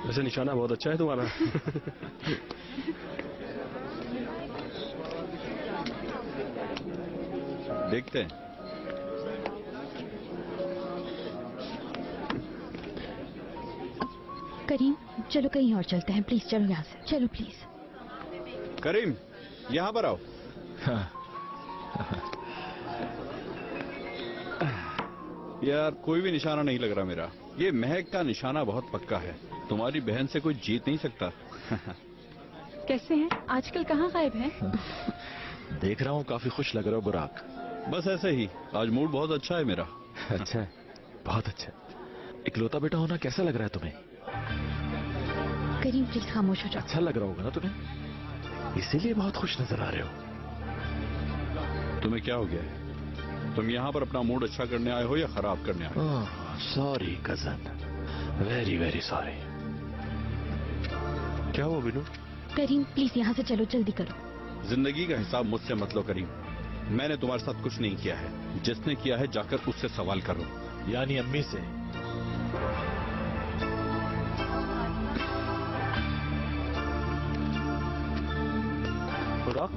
वैसे निशाना बहुत अच्छा है तुम्हारा। देखते हैं। करीम चलो कहीं और चलते हैं, प्लीज चलो यहाँ से, चलो प्लीज। करीम यहाँ पर आओ। यार कोई भी निशाना नहीं लग रहा मेरा। ये महक का निशाना बहुत पक्का है। तुम्हारी बहन से कोई जीत नहीं सकता। कैसे हैं? आजकल कहाँ गायब हैं? देख रहा हूँ काफी खुश लग रहा हो बुराक। बस ऐसे ही, आज मूड बहुत अच्छा है मेरा। अच्छा है, बहुत अच्छा। इकलौता बेटा होना कैसा लग रहा है तुम्हें? करीम प्लीज खामोश हो जाओ। अच्छा लग रहा होगा ना तुम्हें, इसीलिए बहुत खुश नजर आ रहे हो। तुम्हें क्या हो गया है? तुम यहाँ पर अपना मूड अच्छा करने आए हो या खराब करने आए हो? Sorry cousin, very very sorry. क्या हुआ बिनू? करीम प्लीज यहाँ से चलो, जल्दी करो। जिंदगी का हिसाब मुझसे मत लो करीम। मैंने तुम्हारे साथ कुछ नहीं किया है। जिसने किया है जाकर उससे सवाल करो। यानी अम्मी से? बुराक